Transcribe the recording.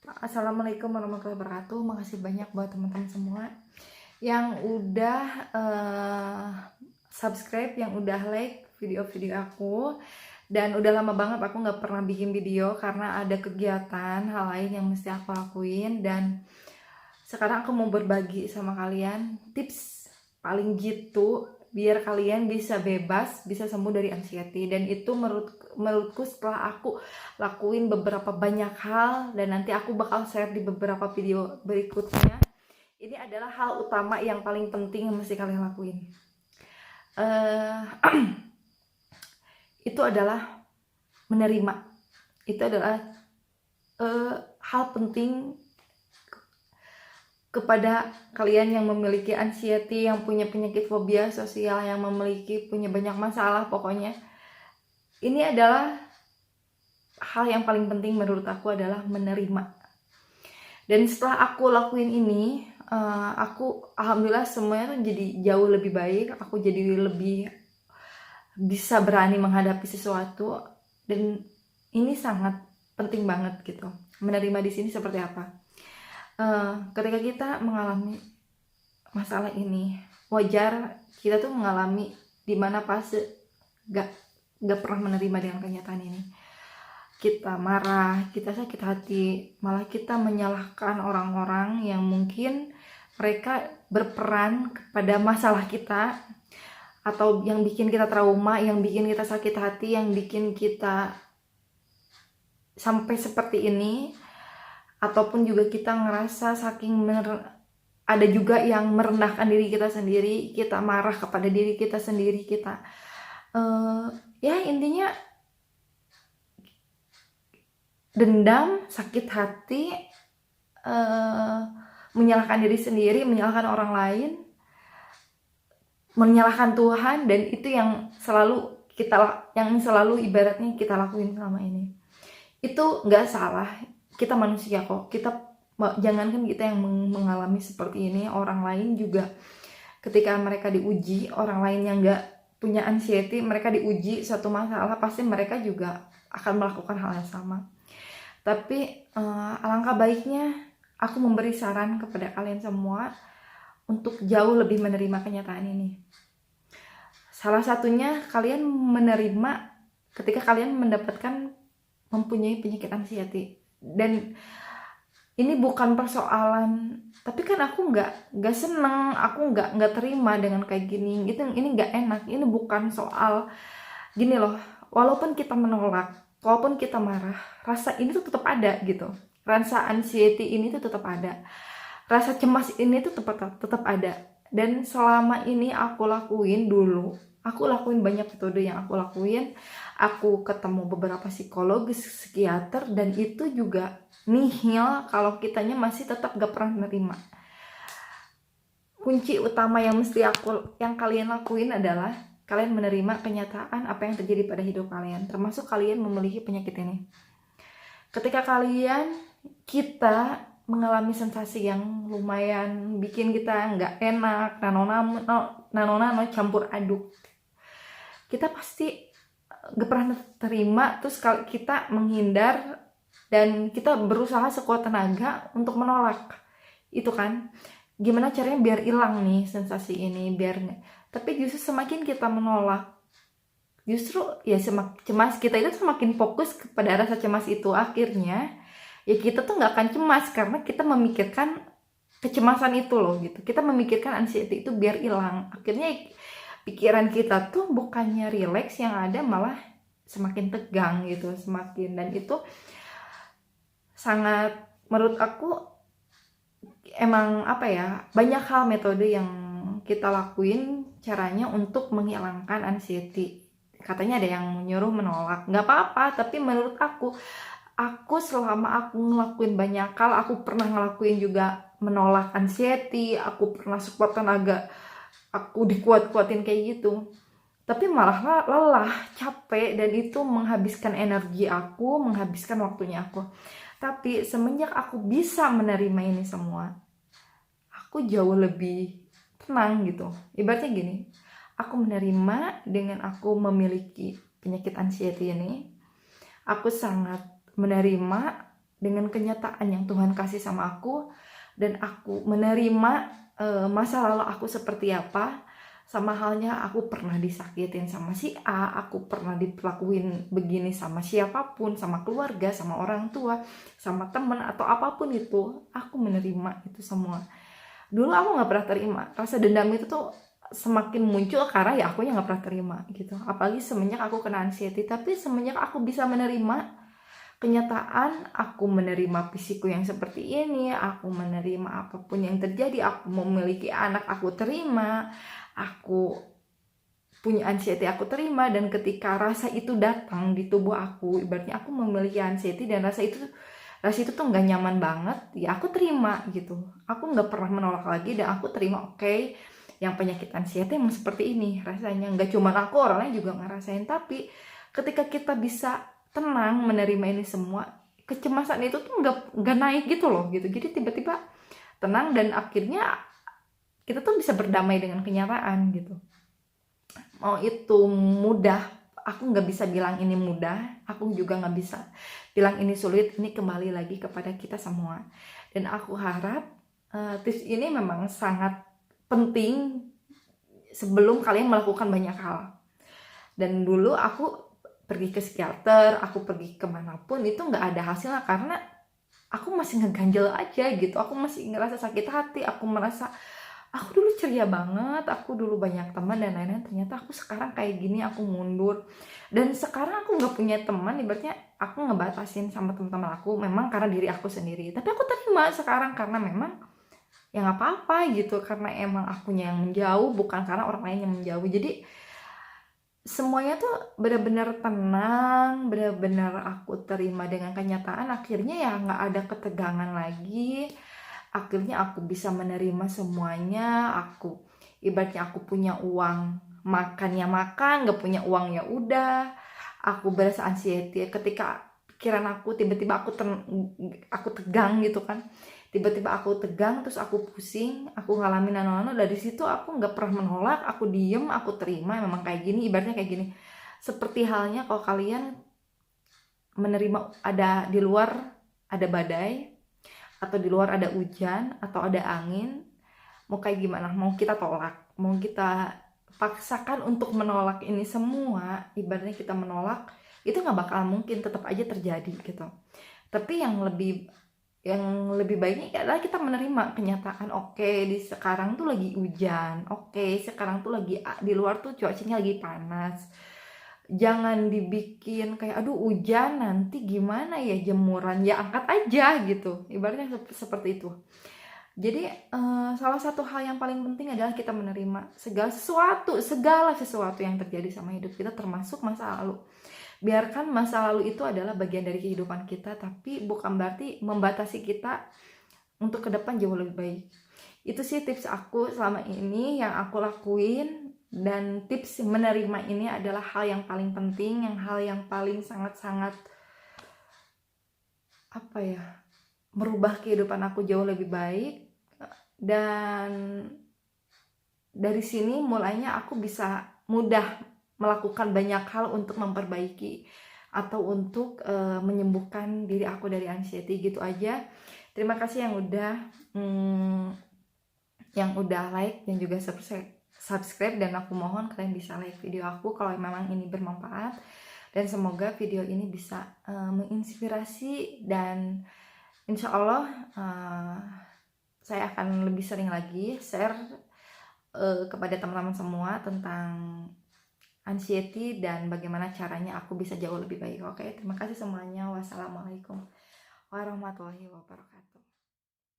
Assalamualaikum warahmatullahi wabarakatuh. Makasih banyak buat teman-teman semua yang udah subscribe, yang udah like video-video aku. Dan udah lama banget aku nggak pernah bikin video karena ada kegiatan hal lain yang mesti aku lakuin. Dan sekarang aku mau berbagi sama kalian tips paling jitu biar kalian bisa bebas, bisa sembuh dari anxiety. Dan itu menurutku setelah aku lakuin beberapa banyak hal, dan nanti aku bakal share di beberapa video berikutnya, ini adalah hal utama yang paling penting yang mesti kalian lakuin. Itu adalah menerima. Itu adalah hal penting kepada kalian yang memiliki anxiety, yang punya penyakit fobia sosial, yang punya banyak masalah. Pokoknya ini adalah hal yang paling penting menurut aku, adalah menerima. Dan setelah aku lakuin ini, aku alhamdulillah semuanya tuh jadi jauh lebih baik. Aku jadi lebih bisa berani menghadapi sesuatu, dan ini sangat penting banget gitu. Menerima di sini seperti apa? Ketika kita mengalami masalah ini, wajar kita tuh mengalami dimana fase gak pernah menerima dengan kenyataan ini. Kita marah, kita sakit hati, malah kita menyalahkan orang-orang yang mungkin mereka berperan kepada masalah kita, atau yang bikin kita trauma, yang bikin kita sakit hati, yang bikin kita sampai seperti ini. Ataupun juga kita ngerasa ada juga yang merendahkan diri kita sendiri, kita marah kepada diri kita sendiri, kita ya intinya dendam, sakit hati, menyalahkan diri sendiri, menyalahkan orang lain, menyalahkan Tuhan. Dan itu yang selalu ibaratnya kita lakuin selama ini. Itu nggak salah, kita manusia kok. Jangankan kita yang mengalami seperti ini, orang lain juga ketika mereka diuji, orang lain yang nggak punya anxiety, mereka diuji suatu masalah, pasti mereka juga akan melakukan hal yang sama. Tapi alangkah baiknya aku memberi saran kepada kalian semua untuk jauh lebih menerima kenyataan ini. Salah satunya, kalian menerima ketika kalian mempunyai penyakit anxiety. Dan ini bukan persoalan, tapi kan aku nggak seneng, aku nggak terima dengan kayak gini, ini nggak enak. Ini bukan soal gini loh, walaupun kita menolak, walaupun kita marah, rasa ini tuh tetap ada gitu. Rasa anxiety ini tuh tetap ada, rasa cemas ini tuh tetap ada. Dan selama ini aku lakuin banyak metode yang aku lakuin. Aku ketemu beberapa psikolog, psikiater, dan itu juga nihil kalau kitanya masih tetap gak pernah menerima. Kunci utama yang kalian lakuin adalah kalian menerima kenyataan apa yang terjadi pada hidup kalian, termasuk kalian memiliki penyakit ini. Ketika kita mengalami sensasi yang lumayan bikin kita nggak enak, nano campur aduk, kita pasti gak pernah terima. Terus kalau kita menghindar dan kita berusaha sekuat tenaga untuk menolak itu kan, gimana caranya biar hilang nih sensasi ini, tapi justru semakin kita menolak, justru ya cemas kita itu semakin fokus kepada rasa cemas itu. Akhirnya ya kita tuh nggak akan cemas karena kita memikirkan kecemasan itu loh gitu. Kita memikirkan anxiety itu biar hilang. Akhirnya pikiran kita tuh bukannya relax, yang ada malah semakin tegang gitu, dan itu sangat, menurut aku emang banyak hal metode yang kita lakuin caranya untuk menghilangkan anxiety. Katanya ada yang nyuruh menolak, nggak apa-apa, tapi menurut aku selama aku ngelakuin banyak hal, aku pernah ngelakuin juga menolak anxiety, aku pernah sekuat tenaga aku dikuat-kuatin kayak gitu, tapi malah lelah, capek, dan itu menghabiskan energi aku, menghabiskan waktunya aku. Tapi semenjak aku bisa menerima ini semua, aku jauh lebih tenang gitu. Ibaratnya gini, aku menerima dengan aku memiliki penyakit anxiety ini, aku sangat menerima dengan kenyataan yang Tuhan kasih sama aku, dan aku menerima masa lalu aku seperti apa. Sama halnya aku pernah disakitin sama si A, aku pernah diperlakuin begini sama siapapun, sama keluarga, sama orang tua, sama temen, atau apapun itu, aku menerima itu semua. Dulu aku nggak pernah terima, rasa dendam itu tuh semakin muncul karena ya aku yang nggak pernah terima gitu. Apalagi semenjak aku kena anxiety. Tapi semenjak aku bisa menerima kenyataan, aku menerima fisikku yang seperti ini, aku menerima apapun yang terjadi, aku memiliki anak, aku terima, aku punya anxiety, aku terima. Dan ketika rasa itu datang di tubuh aku, ibaratnya aku memiliki anxiety dan rasa itu tuh nggak nyaman banget, ya aku terima gitu. Aku nggak pernah menolak lagi dan aku terima, oke, yang penyakit anxiety emang seperti ini rasanya. Nggak cuma aku, orang lain juga ngerasain. Tapi ketika kita bisa tenang menerima ini semua, kecemasan itu tuh nggak naik gitu loh gitu. Jadi tiba-tiba tenang dan akhirnya kita tuh bisa berdamai dengan kenyataan gitu. Mau itu mudah, aku nggak bisa bilang ini mudah, aku juga nggak bisa bilang ini sulit. Ini kembali lagi kepada kita semua. Dan aku harap tips ini memang sangat penting sebelum kalian melakukan banyak hal. Dan dulu aku pergi ke psikiater, aku pergi kemanapun itu nggak ada hasilnya karena aku masih ngeganjel aja gitu. Aku masih ngerasa sakit hati, aku merasa aku dulu ceria banget, aku dulu banyak teman dan lain-lain, ternyata aku sekarang kayak gini, aku mundur. Dan sekarang aku nggak punya teman, ibaratnya aku ngebatasin sama teman-teman aku memang karena diri aku sendiri. Tapi aku terima sekarang karena memang ya nggak apa-apa gitu, karena emang akunya yang menjauh, bukan karena orang lain yang menjauh. Jadi semuanya tuh benar-benar tenang, benar-benar aku terima dengan kenyataan. Akhirnya ya nggak ada ketegangan lagi. Akhirnya aku bisa menerima semuanya. Aku ibaratnya aku punya uang, makan ya makan, nggak punya uang ya udah. Aku berasa anxiety ketika pikiran aku tiba-tiba aku tegang gitu kan. Tiba-tiba aku tegang, terus aku pusing, aku ngalamin nano-nano. Dari situ aku nggak pernah menolak, aku diem, aku terima. Memang kayak gini, ibaratnya kayak gini. Seperti halnya kalau kalian menerima ada di luar ada badai, atau di luar ada hujan, atau ada angin. Mau kayak gimana? Mau kita tolak, mau kita paksakan untuk menolak ini semua, ibaratnya kita menolak, itu nggak bakal mungkin, tetap aja terjadi gitu. Tapi yang lebih baiknya adalah kita menerima kenyataan. Oke, di sekarang tuh lagi hujan, oke, sekarang tuh lagi di luar tuh cuacanya lagi panas. Jangan dibikin kayak aduh hujan nanti gimana ya jemuran, ya angkat aja gitu, ibaratnya seperti itu. Jadi salah satu hal yang paling penting adalah kita menerima segala sesuatu yang terjadi sama hidup kita, termasuk masa lalu. Biarkan masa lalu itu adalah bagian dari kehidupan kita, tapi bukan berarti membatasi kita untuk ke depan jauh lebih baik. Itu sih tips aku selama ini yang aku lakuin. Dan tips menerima ini adalah hal yang paling penting, hal yang paling sangat-sangat merubah kehidupan aku jauh lebih baik. Dan dari sini mulainya aku bisa mudah melakukan banyak hal untuk memperbaiki atau untuk menyembuhkan diri aku dari anxiety. Gitu aja. Terima kasih yang udah like dan juga subscribe, dan aku mohon kalian bisa like video aku kalau memang ini bermanfaat. Dan semoga video ini bisa menginspirasi, dan insya Allah saya akan lebih sering lagi share kepada teman-teman semua tentang anxiety dan bagaimana caranya aku bisa jauh lebih baik. Oke, terima kasih semuanya. Wassalamualaikum warahmatullahi wabarakatuh.